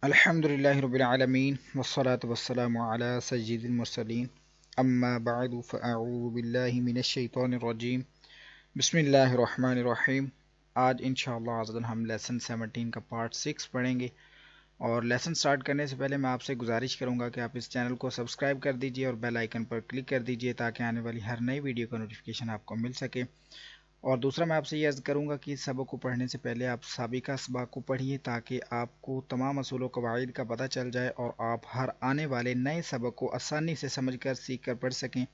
الحمدللہ رب العالمین والصلاة والسلام علی سید المرسلین اما بعد فاعوذ باللہ من الشیطان الرجیم بسم اللہ الرحمن الرحیم۔ آج انشاءاللہ عزوجل ہم لیسن 17 کا پارٹ 6 پڑھیں گے، اور لیسن سٹارٹ کرنے سے پہلے میں آپ سے گزارش کروں گا کہ آپ اس چینل کو سبسکرائب کر دیجئے اور بیل آئیکن پر کلک کر دیجئے تاکہ آنے والی ہر نئی ویڈیو کا نوٹیفیکیشن آپ کو مل سکے۔ اور دوسرا میں آپ سے یہ عرض کروں گا کہ اس سبق کو پڑھنے سے پہلے آپ سابقہ اسباق کو پڑھیے تاکہ آپ کو تمام اصول و قواعد کا پتہ چل جائے اور آپ ہر آنے والے نئے سبق کو آسانی سے سمجھ کر سیکھ کر پڑھ سکیں۔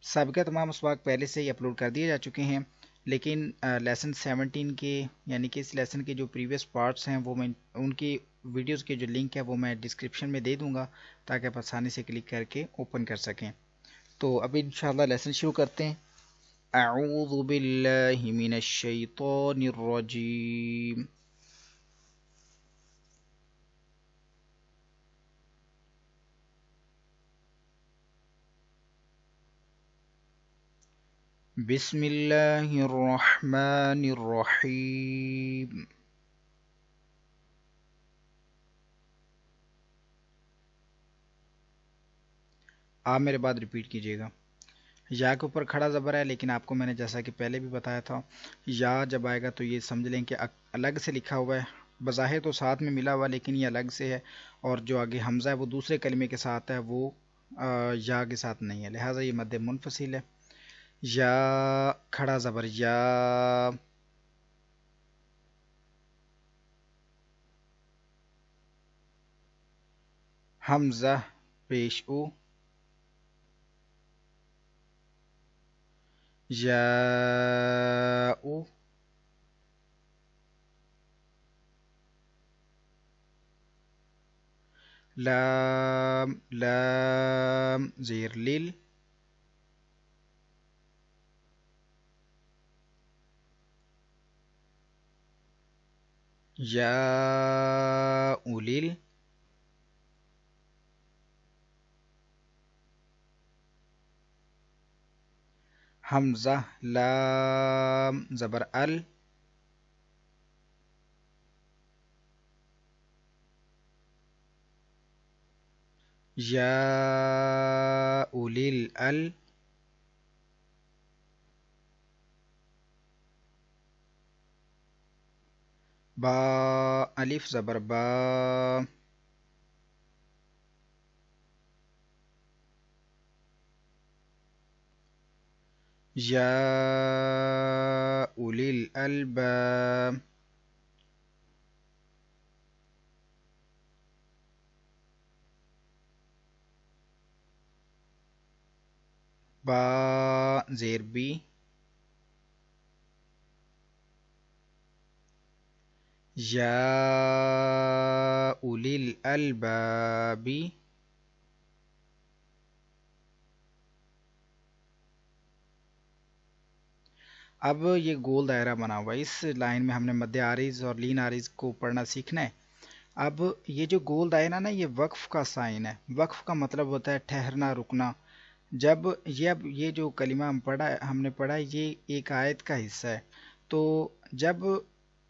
سابقہ تمام اسباق پہلے سے ہی اپلوڈ کر دیے جا چکے ہیں، لیکن لیسن 17 کے یعنی کہ اس لیسن کے جو پریویس پارٹس ہیں وہ میں ان کی ویڈیوز کے جو لنک ہے وہ میں ڈسکرپشن میں دے دوں گا تاکہ آپ آسانی سے کلک کر کے اوپن کر سکیں۔ تو اب انشاءاللہ لیسن شروع کرتے ہیں۔ اعوذ باللہ من الشیطان الرجیم۔ بسم اللہ الرحمن الرحیم۔ آپ میرے بعد ریپیٹ کیجئے گا۔ یا کے اوپر کھڑا زبر ہے، لیکن آپ کو میں نے جیسا کہ پہلے بھی بتایا تھا، یا جب آئے گا تو یہ سمجھ لیں کہ الگ سے لکھا ہوا ہے، بظاہر تو ساتھ میں ملا ہوا لیکن یہ الگ سے ہے، اور جو آگے حمزہ ہے وہ دوسرے کلمے کے ساتھ ہے، وہ یا کے ساتھ نہیں ہے، لہٰذا یہ مد منفصل ہے۔ یا کھڑا زبر یا، حمزہ پیش او، یا او، لام لام زیر لیل، یا اولیل، حمزہ لام زبر ال، یا اولیل ال، با الف زبر با، یا اولیل الباب، با زیر بی، یا اولیل الباب، اب یہ گول دائرہ بنا ہوا ہے، اس لائن میں ہم نے مد عارض اور لین عارض کو پڑھنا سیکھنا ہے۔ اب یہ جو گول دائرہ نا یہ وقف کا سائن ہے، وقف کا مطلب ہوتا ہے ٹھہرنا، رکنا۔ جب اب یہ جو کلمہ ہم نے پڑھا یہ ایک آیت کا حصہ ہے، تو جب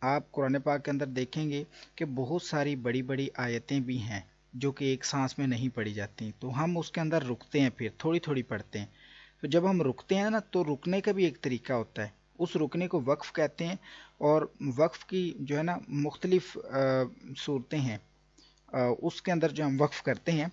آپ قرآن پاک کے اندر دیکھیں گے کہ بہت ساری بڑی بڑی آیتیں بھی ہیں جو کہ ایک سانس میں نہیں پڑھی جاتی، تو ہم اس کے اندر رکتے ہیں، پھر تھوڑی تھوڑی پڑھتے ہیں۔ تو جب ہم رکتے ہیں نا تو رکنے کا بھی ایک طریقہ ہوتا ہے، اس رکنے کو وقف کہتے ہیں، اور وقف کی جو ہے نا مختلف صورتیں ہیں، اس کے اندر جو ہم وقف کرتے ہیں،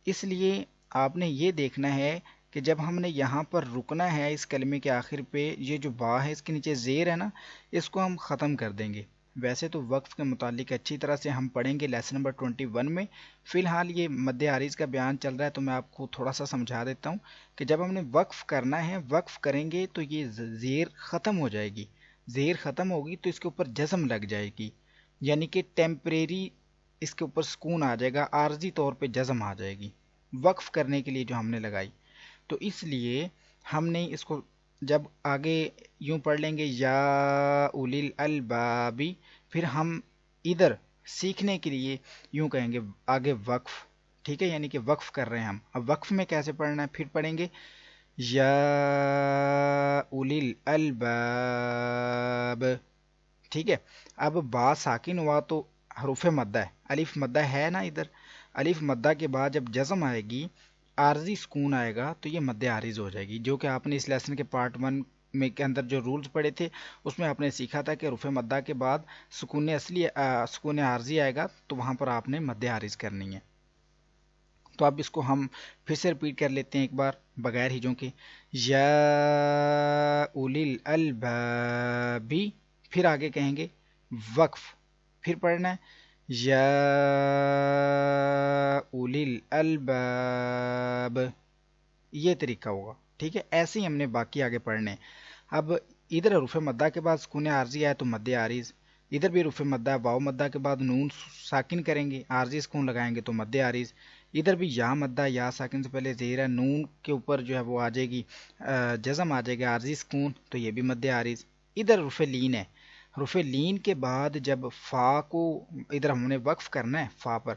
اس لیے آپ نے یہ دیکھنا ہے کہ جب ہم نے یہاں پر رکنا ہے اس کلمے کے آخر پہ، یہ جو با ہے اس کے نیچے زیر ہے نا، اس کو ہم ختم کر دیں گے۔ ویسے تو وقف کے متعلق اچھی طرح سے ہم پڑھیں گے لیسن نمبر 21 میں، فی الحال یہ مد عارض کا بیان چل رہا ہے تو میں آپ کو تھوڑا سا سمجھا دیتا ہوں کہ جب ہم نے وقف کرنا ہے، وقف کریں گے تو یہ زیر ختم ہو جائے گی، زیر ختم ہوگی تو اس کے اوپر جزم لگ جائے گی، یعنی کہ ٹیمپریری اس کے اوپر سکون آ جائے گا، عارضی طور پہ جزم آ جائے گی وقف کرنے کے لیے جو ہم نے لگائی۔ تو اس لیے ہم نے اس کو جب آگے یوں پڑھ لیں گے یا اولیل البابی، پھر ہم ادھر سیکھنے کے لیے یوں کہیں گے آگے وقف، ٹھیک ہے، یعنی کہ وقف کر رہے ہیں ہم۔ اب وقف میں کیسے پڑھنا ہے، پھر پڑھیں گے یا اولیل الباب، ٹھیک ہے۔ اب با ساکن ہوا تو حروف مدہ ہے، الف مدہ ہے نا ادھر، الف مدہ کے بعد جب جزم آئے گی، عارضی سکون آئے گا تو یہ مد عارض ہو جائے گی، جو کہ آپ نے اس لیسن کے پارٹ ون میں کے اندر جو رولز پڑھے تھے اس میں آپ نے سیکھا تھا کہ حروف مدہ کے بعد سکون اصلی سکون عارضی آئے گا تو وہاں پر آپ نے مد عارض کرنی ہے۔ تو اب اس کو ہم پھر سے رپیٹ کر لیتے ہیں ایک بار بغیر ہجوں کے، یا اولی الالباب، پھر آگے کہیں گے وقف، پھر پڑھنا ہے یا اولی الالباب، یہ طریقہ ہوگا، ٹھیک ہے؟ ایسے ہی ہم نے باقی آگے پڑھنے۔ اب ادھر حروف مدہ کے بعد سکون عارضی آئے تو مد عارض، ادھر بھی حروف مدہ، واو مدہ کے بعد نون ساکن کریں گے، عارضی سکون لگائیں گے تو مد عارض، ادھر بھی یا مدہ، یا ساکن سے پہلے زیر ہے، نون کے اوپر جو ہے وہ آ جائے گی جزم آ جائے گا عارضی سکون تو یہ بھی مد عارض۔ ادھر حروف لین ہے، حروف لین کے بعد جب فا کو ادھر ہم نے وقف کرنا ہے، فا پر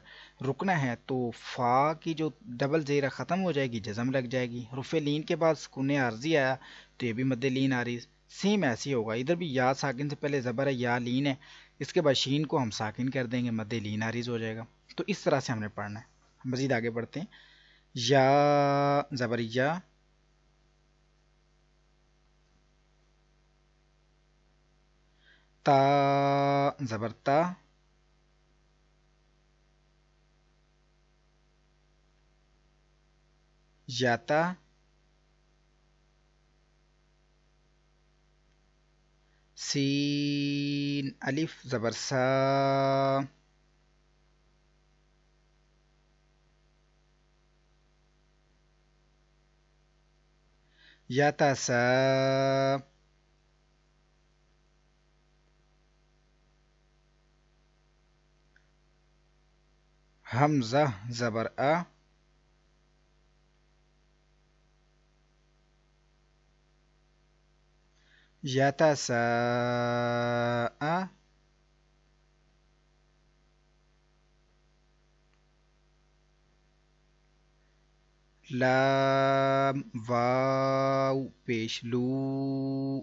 رکنا ہے تو فا کی جو ڈبل زیرہ ختم ہو جائے گی، جزم لگ جائے گی، حروف لین کے بعد سکون عارضی آیا تو یہ بھی مد لین عارض، سیم ایسے ہی ہوگا، ادھر بھی یا ساکن سے پہلے زبر ہے، یا لین ہے، اس کے بعد شین کو ہم ساکن کر دیں گے، مد لین عارض ہو جائے گا۔ تو اس طرح سے ہم نے پڑھنا ہے، مزید آگے بڑھتے ہیں۔ یا زبر یا، تا زبر تا، یاتا، سین الف زبر سا، یاتا سا، حمزہ زبر آ، یاتا سا آ، لام واو پیش لو،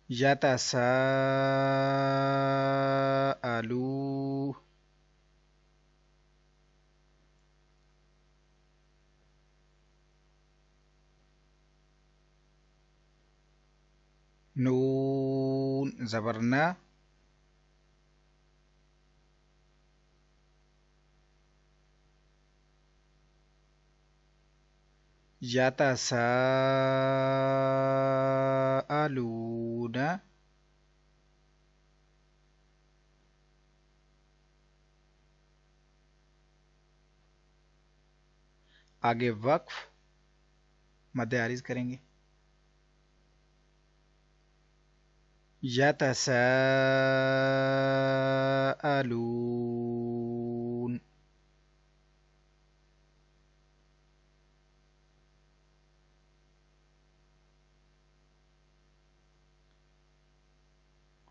یاتا سا آلو، نون زبرنا، یاتا سا آلون، آگے وقف مد عارض کریں گے، یتساءلون،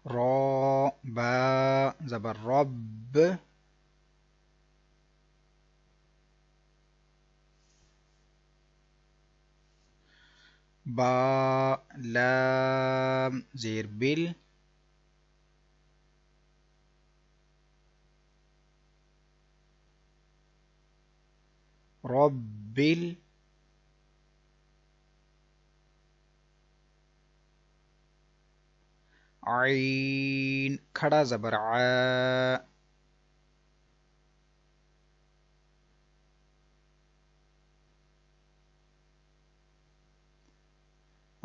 را با زبر رب، با لام زیر بل، رب، عین کھڑا زبر ع،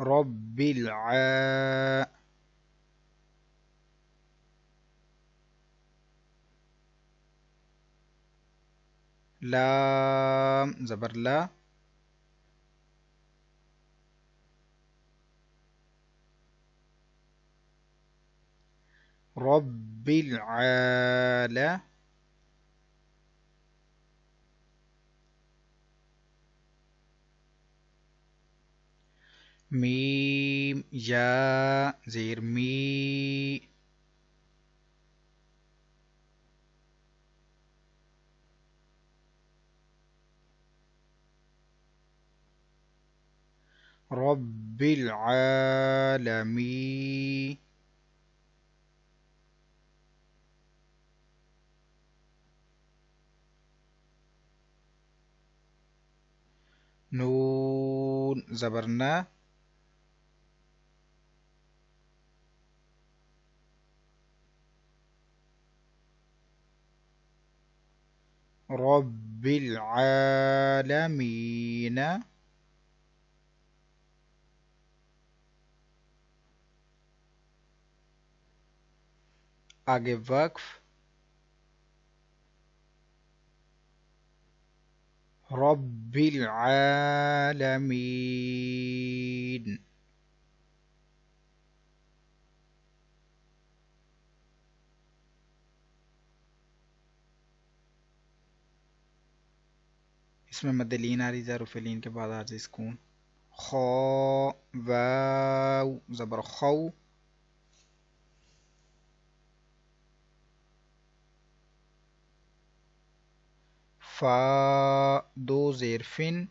رب لام زبر لا، رب العال، میم یا زیر می، رب العالمين. نون زبرنا. رب العالمين. آگے وقف. رب العالمين. اس میں مد لین آ رہی ہے، حرف لین کے بعد عارضی سکون. خا واو زبر خو. فا دو زیر فن.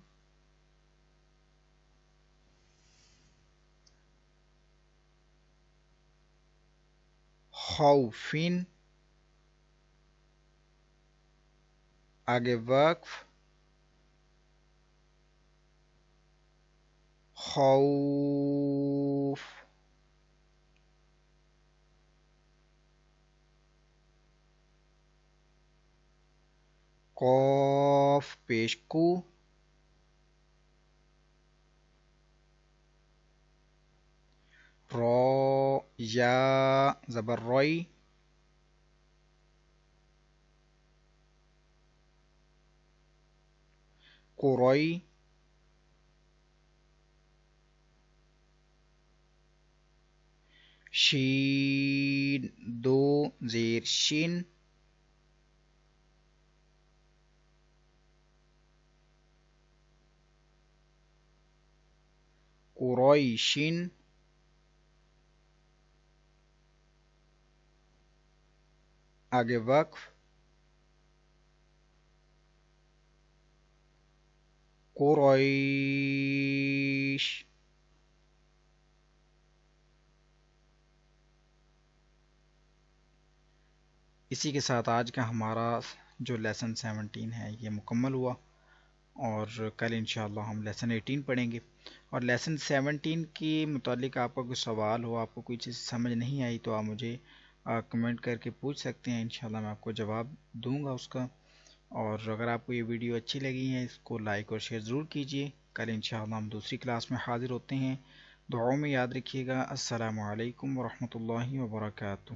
خوفن. آگے وقف. خوف. قاف پیش کو. را یا زبر روئی. قروئی. شین دو زیر شین. قریشن. آگے وقف. قریش. اسی کے ساتھ آج کا ہمارا جو لیسن 17 ہے یہ مکمل ہوا، اور کل انشاءاللہ ہم لیسن 18 پڑھیں گے. اور لیسن 17 کے متعلق آپ کا کوئی سوال ہو، آپ کو کوئی چیز سمجھ نہیں آئی، تو آپ مجھے کمنٹ کر کے پوچھ سکتے ہیں، انشاءاللہ میں آپ کو جواب دوں گا اس کا. اور اگر آپ کو یہ ویڈیو اچھی لگی ہے اس کو لائک اور شیئر ضرور کیجیے. کل انشاءاللہ ہم دوسری کلاس میں حاضر ہوتے ہیں. دعاؤں میں یاد رکھیے گا. السلام علیکم ورحمۃ اللہ وبرکاتہ.